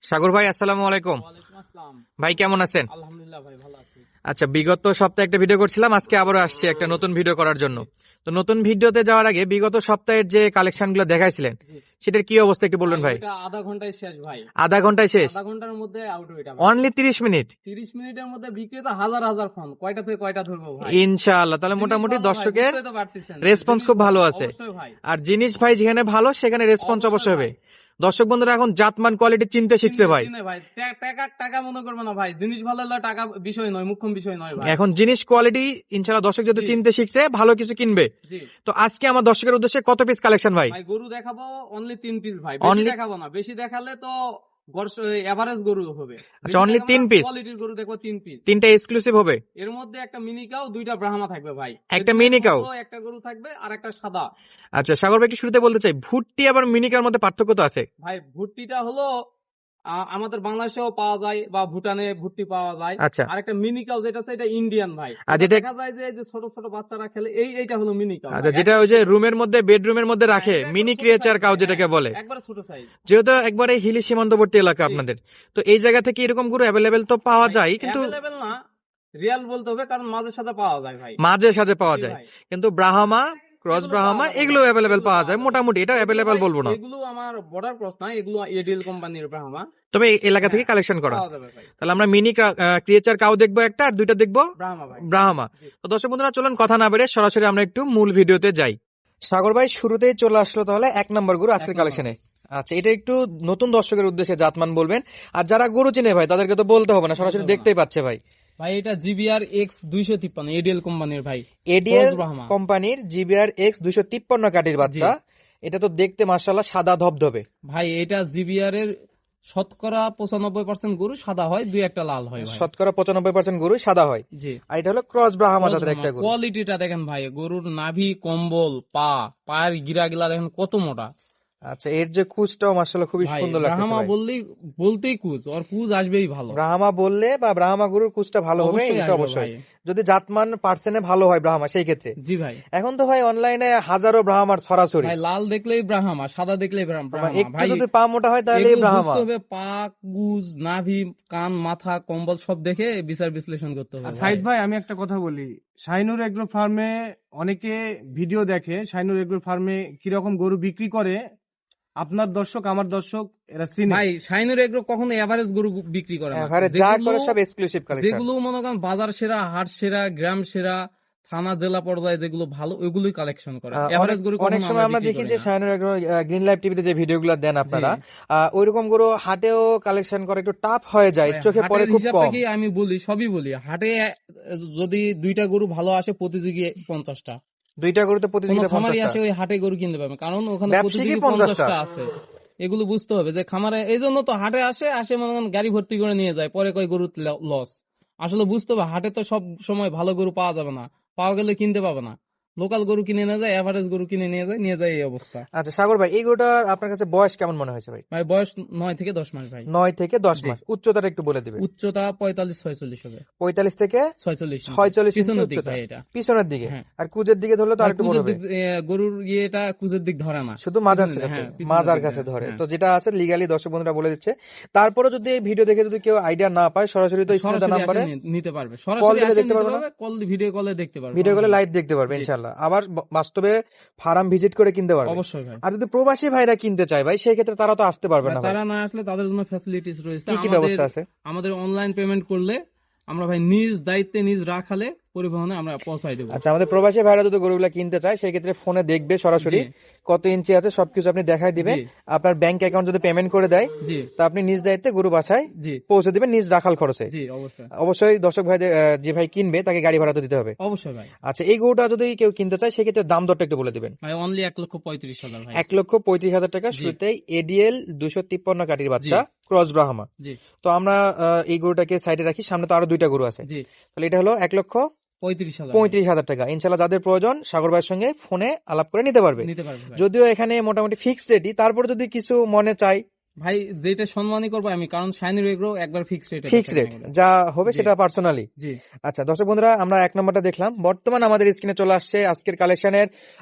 সাগর ভাই, আসসালামু আলাইকুম। ওয়ালাইকুম আসসালাম। ভাই কেমন আছেন? আলহামদুলিল্লাহ ভাই, ভালো আছি। আচ্ছা, বিগত সপ্তাহে একটা ভিডিও করছিলাম, আজকে আবারও আসছি একটা নতুন ভিডিও করার জন্য। তো নতুন ভিডিওতে যাওয়ার আগে বিগত সপ্তাহের যে কালেকশন গুলো দেখাইছিলেন জি। সেটার কি অবস্থা একটু বলবেন ভাই? ওইটা আধা ঘন্টায় শেষ ভাই। আধা ঘন্টায় শেষ? আধা ঘন্টার মধ্যে আউট ওইটা ভাই। Only 30 minute? 30 মিনিটের মধ্যে বিক্রি তো হাজার হাজার ফোন, কয়টা থেকে কয়টা ধরবো ভাই? ইনশাআল্লাহ, তাহলে জিনিস মোটামুটি ভালো ভাই, দর্শকের বুঝতেই তো পারতেছেন। রেসপন্স জিনিস খুব ভালো আছে। অবশ্যই ভাই। আর জিনিস ভাই যেখানে ভালো সেখানে রেসপন্স অবশ্যই হবে। ভাই। দর্শক বন্ধুরা এখন জাতমান কোয়ালিটি চিনতে শিখছে ভাই। চিনে ভাই, টাকা মনে করবে না ভাই, জিনিস ভালো হলে টাকা বিষয় নয়, মুখ্য বিষয় নয় ভাই। এখন জিনিস কোয়ালিটি ইনশাআল্লাহ দর্শক যদি জি। চিনতে শিখছে ভালো কিছু কিনবে। জি তো আজকে আমার দর্শকের উদ্দেশ্যে কত পিস কালেকশন ভাই? ভাই, গরু দেখাবো অনলি 3 পিস ভাই, বেশি Only- দেখাবো না, বেশি দেখালে তো এভারেজ গরু হবে। আচ্ছা, অনলি 3 পিস? কোয়ালিটির গরু দেখবো 3 পিস। তিনটা এক্সক্লুসিভ হবে? এর মধ্যে একটা মিনি কাউ, দুইটা ব্রাহ্মা থাকবে ভাই। একটা সেদিনের মিনি কাউ? মতো একটা গরু থাকবে আর একটা সাদা। আচ্ছা সাগর ভাই, একটু শুরুতে বলতে চাই, ভুট্টি আবার মিনিকার মধ্যে পার্থক্য তো আছে? ভাই ভুট্টিটা হলো আমাদের বাংলাদেশেও পাওয়া যায় বা ভুটানে ভুট্টি পাওয়া যায়। আচ্ছা। আর একটা মিনি কাউ যেটা আছে, এটা ইন্ডিয়ান ভাই। আর এটা যেটা দেখা যায় যে এই যে ছোট ছোট বাচ্চারা খেলে, এইটা হলো মিনি কাউ। আচ্ছা, যেটা ওই যে রুমের মধ্যে বেডরুমের মধ্যে রাখে, মিনি ক্রিয়েচার কাউ যেটাকে বলে, একবার ছোট সাইজ। যেহেতু একবারে হিলি সীমান্তবর্তী এলাকা আপনাদের, তো এই জায়গা থেকে এরকম গরু অ্যাভেলেবেল তো পাওয়া যায়, কিন্তু অ্যাভেলেবেল না, রিয়াল বলতে হবে, কারণ মাঝে সাথে পাওয়া যায় ভাই। মাঝে সাঝে পাওয়া জি যায়। ভাই। কিন্তু ব্রাহ্মা, ক্রস এগুলো ব্রাহ্মা, পাওয়া যাবে এগুলো ভাই। অ্যাভেলেবেল এগুলো পাওয়া পাওয়া যায় যাবে। মোটামুটি, এটা এগুলো অ্যাভেলেবেল ভাই, বলবো না। এগুলো আমার বর্ডার ক্রস না, এগুলো এডিএল কোম্পানির ব্রাহ্মা। তবে এই এলাকা থেকে হ্যাঁ, কালেকশন করা। পাওয়া যাবে ভাই। তাহলে আমরা মিনি ক্রিয়েচার কাউ দেখবো একটা, আর দুইটা দেখবো ব্রাহ্মা ভাই। ব্রাহ্মা। জি। তো দর্শক বন্ধুরা, চলুন কথা না বেড়ে সরাসরি আমরা একটু মূল ভিডিওতে যাই। সাগর ভাই শুরুতেই চলে আসলো তাহলে 1 নম্বর গরু আজকের নম্বর। কালেকশনে। আচ্ছা, এটা একটু নতুন দর্শকের উদ্দেশ্যে জাতমান বলবেন, আর যারা গরু চিনে ভাই তাদেরকে তো বলতে হবে না, সরাসরি বলতে হবে দেখতেই পাচ্ছে ভাই। ভাই এটা জিবিআর এক্স 253 এডিএল কোম্পানির ভাই। ADL cross Brahma. কোম্পানির জিবিআর এক্স 253 কাঠির বাচ্চা। এটা তো দেখতে মাশাআল্লাহ সাদা ধবধবে ভাই এটা জিবিআর এর শতকরা 95% গরু সাদা হয়, দুই একটা লাল হয় ভাই। শতকরা 95% গরু সাদা হয়। জি। আর এটা হলো ক্রস ব্রাহ্মা জাতের একটা গরু। কোয়ালিটিটা দেখেন ভাই, গরুর নাভি, কম্বল, পায়ের গিরাগিলা দেখেন কত মোটা। আচ্ছা, এর যে কুচটাও মাশাআল্লাহ খুবই ভাই সুন্দর লাগছে ব্রাহ্মা ভাই। বলতেই কুচ, ওর কুচ আসবেই ভালো। ব্রাহ্মা বললে বা ব্রাহ্মা গরুর কুচটা ভালো হবে, অবশ্যই এটা আসবে অবশ্যই। ভাই। যদি জাতমান পার্সেন্টে ভালো হয় ব্রাহ্মা, সেই ক্ষেত্রে। জি ভাই। এখন তো ভাই অনলাইনে হাজারো ব্রাহ্মার ছড়াছড়ি। ভাই লাল দেখলেই ব্রাহ্মা, সাদা দেখলেই ব্রাহ্মা একটু ভাই। যদি পা মোটা হয় তাহলে এগুলো ব্রাহ্মা। বুঝতে হবে, পা, গুজ, নাভি, কান, মাথা, কম্বল সব দেখে বিচার বিশ্লেষণ করতে হবে। সাইদ ভাই, আমি একটা কথা বলি, শাহিনুর এগ্রো ফার্মে অনেকে ভিডিও দেখে, শাহিনুর এগ্রো ফার্মে কিরকম গরু বিক্রি করে আপনার দর্শক আমার দর্শক এরা চিনে। ভাই শাহিনুর এগ্রো কখনো এভারেজ গরু বিক্রি করে না। এবারে যা করে সব এক্সক্লুসিভ কালেকশন। যেগুলো মনে করেন বাজার সেরা, হাট সেরা, গ্রাম সেরা, থানা জেলা পর্যায়ে যেগুলো ভালো, ওইগুলোই কালেকশন করে। এভারেজ গরু অনেক সময় আমরা দেখি যে শাহিনুর গ্রিন লাইফ টিভিতে যে ভিডিওগুলো দেন আপনারা, ওইরকম গরু হাটেও কালেকশন করে একটু টাফ হয়ে যায়, চোখে পড়ে খুব কম। আমি বলি, সবই বলি, হাটে যদি দুইটা গরু ভালো আসে, প্রতিযোগী 50টা। দুইটা গরুতে প্রতিযোগিতা 50টা আসে ওই হাটে গরু কিনতে পারবে, কারণ ওখানে ব্যবসায়ী প্রতিযোগী 50টা আছে। এগুলো বুঝতে হবে যে খামারে, এই জন্য তো হাটে আসে মনে করেন গাড়ি ভর্তি করে নিয়ে যায়, পরে কয় গরু লস। আসলে বুঝতে হবে, হাটে তো সব সময় ভালো গরু পাওয়া যাবে না, পাওয়া গেলে কিনতে পাবে না। লোকাল গরু কিনে নিয়ে যায়, এভারেজ গরু কিনে নিয়ে যায় এই অবস্থা। আচ্ছা সাগর ভাই, এই গরুটার আপনার কাছে বয়স কেমন মনে হয়েছে ভাই? ভাই বয়স 9 থেকে 10 মাস ভাই। 9 থেকে 10 মাস। উচ্চতাটা একটু বলে দিবেন। উচ্চতা 45-46 হবে। 45 থেকে 46 ইঞ্চি পিছনের দিক উচ্চতা। ভাই এটা। পিছনের দিকে। হ্যাঁ। আর কুজের দিকে ধরলে তো আরেকটু বড় হবে। গরুর ইয়েটা কুজের দিক ধরে না, শুধু মাজার পিছনের- কাছে, হ্যাঁ, পিছনের মাজার দিক কাছে ধরে। হ্যাঁ। তো যেটা আছে লিগালি দর্শক বন্ধুরা বলে দিচ্ছে। তারপরে যদি এই ভিডিও দেখে যদি কেউ আইডিয়া না পায়, সরাসরি তো স্ক্রিনে সরাসরি নাম্বারে নিতে পারবে, কল সরাসরি দিলে আসে দেখতে নিতে পারবে না? পারবে, কল ভিডিও কলে দেখতে পারবে, ভিডিও কলে লাইভ দেখতে পারবে জি। ইনশাআল্লাহ। আবার বাস্তবে ফার্ম ভিজিট করে কিনতে পারবে। অবশ্যই ভাই। আর যদি প্রবাসী ভাইরা কিনতে চায় ভাই, সেই ক্ষেত্রে তারা তো আসতে পারবে না ভাই। তারা না আসলে তাদের জন্য ফ্যাসিলিটিস রয়েছে। কি কি ব্যবস্থা আছে? আমাদের অনলাইন পেমেন্ট করলে আমরা ভাই নিজ দায়িত্বে নিজ রাখালে পরিবহনে আমরা পৌঁছাই দেবো। আচ্ছা, আমাদের প্রবাসী ভাইরা যদি গরুগুলা কিনতে চায়, সেই ক্ষেত্রে ফোনে দেখবে সরাসরি জি। কত ইঞ্চি আছে সবকিছু আপনি দেখাই দিবেন। জি। আপনার ব্যাংক অ্যাকাউন্ট যদি পেমেন্ট করে দেয়, জি তা আপনি নিজ দায়িত্বে গরু বাসায় জি পৌঁছে দিবেন নিজ রাখাল খরচে। জি অবশ্যই অবশ্যই দর্শক ভাই যে ভাই কিনবে তাকে গাড়ি ভাড়া তো দিতে হবে। অবশ্যই ভাই। আচ্ছা, এই গরুটা যদি কেউ কিনতে চায়, সেক্ষেত্রে দাম দরটা একটু বলে দিবেন। ভাই অনলি 1,35,000 ভাই। 1,35,000 টাকা জি। শুরুতেই। এডিএল 253 কাঠির বাচ্চা, ক্রস ব্রাহ্মা। জি তো আমরা এই গরুটাকে সাইডে রাখি, সামনে তো আরো দুইটা গরু আছে। জি তাহলে এটা হলো 35,000 টাকা। ইনশাল্লাহ যাদের প্রয়োজন সাগর ভাইয়ের সঙ্গে ফোনে আলাপ করে নিতে পারবে। নিতে পারবে ভাই। যদিও এখানে মোটামুটি ফিক্সড রেটই, তারপর যদি কিছু মনে চাই ভাই যেটা সম্মানই করবো আমি, কারণ শাইনুর এগ্রো একবার ফিক্স রেট ফিক্স রেট, যা হবে জি। সেটা পার্সোনালি। জি আচ্ছা দর্শক বন্ধুরা, আমরা 1 নম্বরটা দেখলাম, বর্তমান আমাদের স্ক্রিনে চলে আসছে আজকের কালেকশনের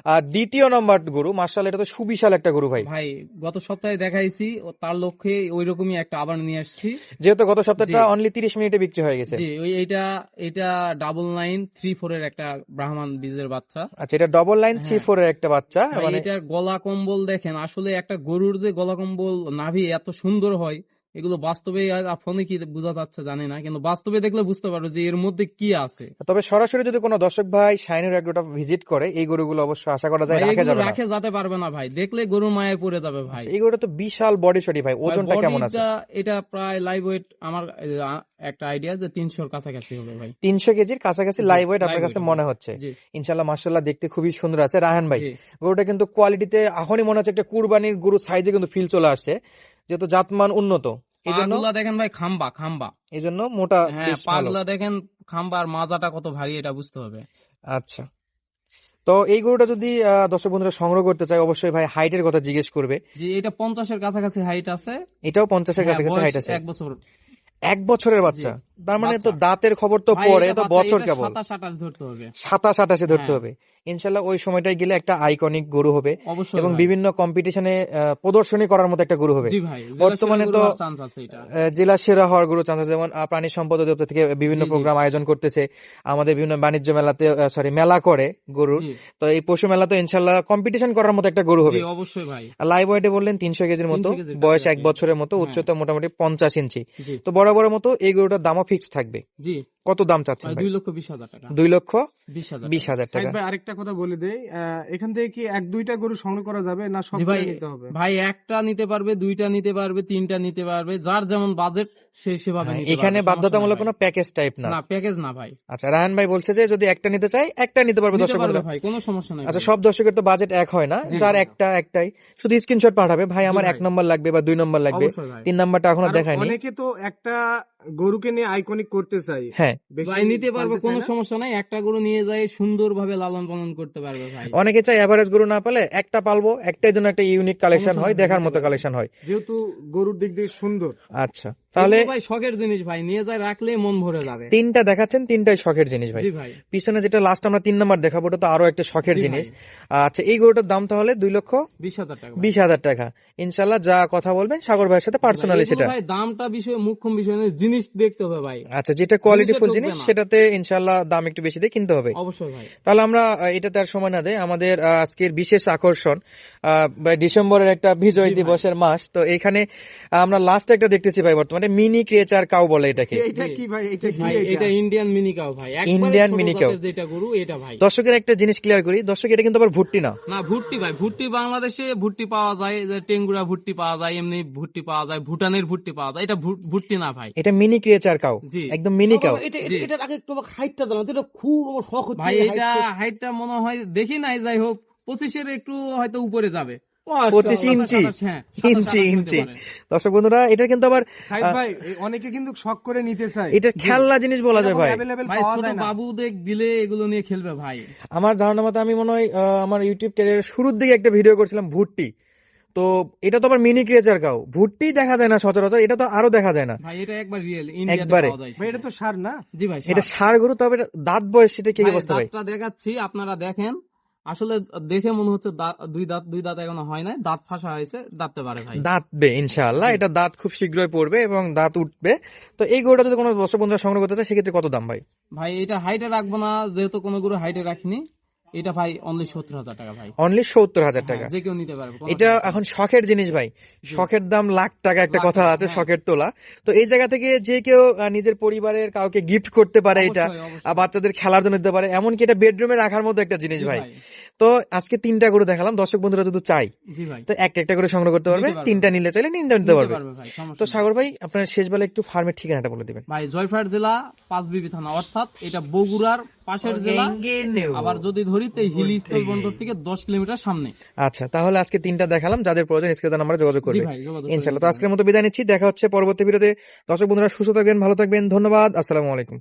2য় নম্বর গরু। মাশাআল্লাহ, এটা তো সুবিশাল একটা গরু ভাই। ভাই, গত সপ্তাহে দেখাইছি, ও তার লক্ষ্যে ওইরকমই একটা আবার নিয়ে আসছি। যেহেতু গত সপ্তাহটা জি। অনলি 30 মিনিটে বিক্রি হয়ে গেছে। জি, ওই এটা 9934 এর একটা ব্রাহ্মণ বীজের বাচ্চা। আচ্ছা, এটা ডবল লাইন হ্যাঁ। 34 এর একটা বাচ্চা, ভাই, মানে এটার গলা কম্বল দেখেন, আসলে একটা গরুর যে গলা কম্বল নাভি এত সুন্দর হয়, এগুলো বাস্তবে ফোনে কি বোঝা যাচ্ছে জানি না, কিন্তু বাস্তবে দেখলে বুঝতে পারো যে এর মধ্যে কি আছে। তবে সরাসরি যদি কোনো দর্শক ভাই শাইনুর এগ্রোটা ভিজিট করে, এই গরুগুলো অবশ্যই আশা করা যায় ভাই, রাখা এগুলো যাবে না। রাখে যেতে পারবে না ভাই, দেখলে গরুর মায়ায় পড়ে যাবে ভাই। আচ্ছা, এই গরুটা তো বিশাল বডি সডি ভাই, ভাই, ওজনটা কেমন আছে? বডিটা এটা প্রায় লাইভ ওয়েট আমার একটা আইডিয়া যে 300 কাছাকাছি হবে ভাই। 300 কেজির কাছাকাছি জি, লাইভ ওয়েট আপনার live কাছে weight মনে হবে। হচ্ছে। জি ইনশাআল্লাহ মাশাআল্লাহ, দেখতে খুবই সুন্দর আছে। রায়হান ভাই, জি গরুটা কিন্তু কোয়ালিটিতে এখনই মনে হচ্ছে একটা কুরবানির গরু সাইজে কিন্তু ফিল চলে আসছে, যেহেতু জাতমান উন্নত, এই জন্য পাগুলা দেখেন ভাই, খাম্বা। মোটা হ্যাঁ, বেশ ভালো। পাগুলা দেখেন খাম্বা, আর মাজাটা কত ভারী এটা বুঝতে হবে। আচ্ছা, তো এই গরুটা যদি দর্শক বন্ধুরা সংগ্রহ করতে চায়, অবশ্যই ভাই হাইটের কথা জিজ্ঞেস করবে। জি, এটা 50 এর কাছাকাছি হাইট আছে। এটাও 50 এর হ্যাঁ, কাছাকাছি বয়স হাইট আছে। 1 বছর। 1 বছরের জি, বাচ্চা, তার মানে তো বাচ্চা। দাঁতের খবর তো ভাই, পরে, এটা তো বাচ্চা, বছর এটা কেবল 27-28 ধরতে হবে। 27-28 ধরতে হ্যাঁ। হবে। ইনশাল্লাহ ওই সময়টাই গেলে একটা আইকনিক গরু হবে, অবশ্যই এবং ভাই। বিভিন্ন কম্পিটিশনে প্রদর্শনী করার মতো একটা গরু হবে। জি ভাই, বর্তমানে তো চান্স আছে এটা। জেলা সেরা হওয়ার গরু চান্স আছে, যেমন প্রাণী সম্পদ অধিদপ্তর থেকে বিভিন্ন জি, জি। প্রোগ্রাম আয়োজন করতেছে, আমাদের বিভিন্ন বাণিজ্য মেলাতে মেলা করে গরুর। জি তো এই পশু মেলা তো ইনশাল্লাহ কম্পিটিশন করার মতো একটা গরু জি, হবে। অবশ্যই ভাই। লাইভ ওয়েটে বললেন 300 কেজির মতো, 300 কেজির বয়স 1 কাছাকাছি। বছরের মতো, হ্যাঁ। উচ্চতা মোটামুটি 50 ইঞ্চি। জি তো বরাবরের মতো এই গরুটার দামও ফিক্স থাকবে। জি কত দাম চাচ্ছেন ভাই, ভাই? 2,20,000 টাকা। 2,20,000 20,000 টাকা। সাইদ ভাই, আরেকটা কথা বলে দেই, এখান থেকে কি 1-2টা গরু সংগ্রহ করা যাবে না জি সবগুলো ভাই, নিতে হবে? ভাই একটা নিতে পারবে, 2টা নিতে পারবে, 3টা নিতে পারবে, যার যেমন বাজেট সে সেভাবে হ্যাঁ, নিতে এখানে পারবে, সমস্যা নাই বাধ্যতামূলক ভাই। কোনো প্যাকেজ টাইপ না। না, প্যাকেজ না ভাই, আচ্ছা, রায়হান ভাই বলছে যে যদি একটা নিতে চাই একটা নিতে পারবে নিতে দর্শক পারবে বন্ধুরা। ভাই, কোনো সমস্যা নাই আচ্ছা, ভাই। সব দর্শকের তো বাজেট এক হয় না, জি, যার জি। একটাই শুধু স্ক্রিনশট পাঠাবে, ভাই জি আমার ভাই। 1 নম্বর লাগবে বা 2 নম্বর লাগবে, অবশ্যই ভাই। 3 নাম্বারটা এখনো আর দেখায়নি। অনেকে তো একটা গরুকে নিয়ে আইকনিক করতে চাই, হ্যাঁ, বেশি ভাই নিতে পারবে, পালতে কোনো চায় না। সমস্যা নাই, একটা গরু নিয়ে যায় সুন্দরভাবে লালন পালন করতে পারবে ভাই। অনেকে চাই এভারেজ গরু না পেলে একটা পালবো, একটাই জন্য একটা ইউনিক কালেকশন সমস্যা হয়, নাই, দেখার নিতে মতো পারবে। কালেকশন হয়। যেহেতু গরুর দিক দিয়ে সুন্দর। আচ্ছা, তাহলে এগুলো ভাই শখের জিনিস ভাই, নিয়ে যায় রাখলে মন ভরে যাবে। 3টা দেখাচ্ছেন, 3টাই শখের জিনিস ভাই। জি ভাই। পিছনে যেটা লাস্ট আমরা 3 নাম্বার দেখাবো, ওটা তো আরো একটা শখের জি জিনিস। ভাই। আচ্ছা, এই গরুটার দাম তাহলে 20,000 টাকা ভাই। 2,20,000 টাকা। ইনশাল্লাহ যা কথা বলবেন সাগর ভাইয়ের সাথে পার্সোনালি এগুলো সেটা। ভাই দামটা বিষয় মুখ্য বিষয় নয়, জিনিস দেখতে হবে ভাই। আচ্ছা, যেটা কোয়ালিটি ফুল জিনিসে জিনিস ঠকবে না। সেটাতে ইনশাল্লাহ দাম একটু বেশি দিয়ে কিনতে হবে। অবশ্যই ভাই। তাহলে আমরা এটাতে আর সময় না দেয়, আমাদের আজকের বিশেষ আকর্ষণ ডিসেম্বরের একটা বিজয় জি ভাই। দিবসের মাস, তো এখানে আমরা লাস্ট একটা দেখতেছি ভাই, বর্তমানে মিনি ক্রিয়েচার কাউ বলে এটাকে। এইটা জি। কি ভাই, এটা কি ভাই, এটা? এটা ইন্ডিয়ান মিনি কাউ ভাই, একবারে ইন্ডিয়ান ছোট মিনি কাউ। জাতের যেটা গরু এটা ভাই। দর্শকের একটা জিনিস ক্লিয়ার করি, দর্শক এটা কিন্তু আবার ভুট্টি না। না, ভুট্টি ভাই, ভুট্টি বাংলাদেশে ভুট্টি পাওয়া যায়, যে টেঙ্গুরা ভুট্টি পাওয়া যায়, এমনি ভুট্টি পাওয়া যায়, ভুটানের ভুট্টি পাওয়া যায়, এটা ভুট্টি না ভাই। এটা মিনি ক্রিয়েচার কাউ, জি। একদম মিনি কাউ। জি। এটার আগে একটু আমাকে হাইটটা জানাও, এটা খুব আমার শখ হচ্ছে। ভাই, এই এটা height হাইটটা মনে হয় দেখি নাই, যাই হোক 25-এর একটু হয়তো উপরে যাবে। টা। 25 ইঞ্চি, 27, হ্যাঁ, 27, ইঞ্চি 28 হতে ইঞ্চি। পারে। দর্শক বন্ধুরা, এটা কিন্তু আবার সাইদ ভাই, অনেকে কিন্তু শখ করে নিতে চায়, এটা খেলনা জিনিস বলা যায় ভাই। অ্যাভেলেবেল ভাই, পাওয়া ছোট যায় না। বাবু দিলে এগুলো নিয়ে খেলবে ভাই। আমার ধারণা মতো আমি মনে হয় আমার ইউটিউব ক্যারিয়ারের শুরুর দিকে একটা ভিডিও করছিলাম ভুট্টি, তো এটা তো আবার মিনি ক্রিয়েচার কাউ, ভুট্টি দেখা যায় না সচরাচর, এটা তো আরো দেখা যায় না। ভাই, এটা একবার রিয়েল ইন্ডিয়াতে একবারে। পাওয়া যায়। ভাই, এটা তো সার না? জি ভাই, এটা ষাঁড় গরু, তবে এটা দাঁত বয়স সেটা কি ভাই, অবস্থা ভাই? দাঁতটা দেখাচ্ছি, আপনারা দেখেন, আসলে দেখে মনে হচ্ছে দুই দাঁত এখনো হয় নাই, দাঁত ফাঁসা হয়েছে, দাঁততে পারে ভাই। দাঁতবে ইনশাআল্লাহ, এটা দাঁত খুব শীঘ্রই পড়বে এবং দাঁত উঠবে। তো এই গরুটা যদি কোনো দর্শক বন্ধুরা সংগ্রহ করতে চায়, সেক্ষেত্রে কত দাম ভাই? ভাই, এটা হাইটে রাখবো না, যেহেতু কোনো গরু হাইটে রাখিনি, এটা ভাই অনলি 70,000 টাকা ভাই। অনলি 70,000 টাকা। হ্যাঁ, যে কেউ নিতে পারবে, কোনো এটা সমস্যা নেই। এখন শখের জিনিস ভাই, শখের দাম লাখ টাকা, একটা লাখ কথা টাকা, আছে হ্যাঁ। শখের তোলা। তো এই জায়গা থেকে যে কেউ নিজের পরিবারের কাউকে গিফট করতে পারে, এটা অবশ্যই, অবশ্যই। আর বাচ্চাদের খেলার জন্য দিতে পারে, এমনকি এটা বেডরুমে রাখার মতো একটা জিনিস জি ভাই। ভাই। তো আজকে 3টা গরু দেখালাম, দর্শক বন্ধুরা যদি চাই জি ভাই, তো একটা করে সংগ্রহ করতে পারবে, নিতে পারবে। 3টা নিলে চাইলে নিতে নিতে পারবে। পারবে ভাই, সমস্যা তো নেই। সাগর ভাই, আপনার শেষ বেলা একটু ফার্মের ঠিকানাটা বলে দিবেন। ভাই, জয়ফাট জেলা পাঁচবিবি থানা, অর্থাৎ এটা বগুড়ার পাশের জেলা। আবার যদি ধরি তো হিলি স্থল বন্দর থেকে 10 কিলোমিটার সামনে। আচ্ছা, তাহলে আজকে 3টা দেখালাম, যাদের প্রয়োজন স্ক্রিনে নাম্বারে যোগাযোগ জি করবে ভাই, যোগাযোগ ইনশাআল্লাহ। তো করবেন। আজকের মতো বিদায় নিচ্ছি, দেখা হচ্ছে পরবর্তী ভিডিওতে। দর্শক বন্ধুরা সুস্থ থাকবেন, ভালো থাকবেন, ধন্যবাদ, আসসালামু আলাইকুম।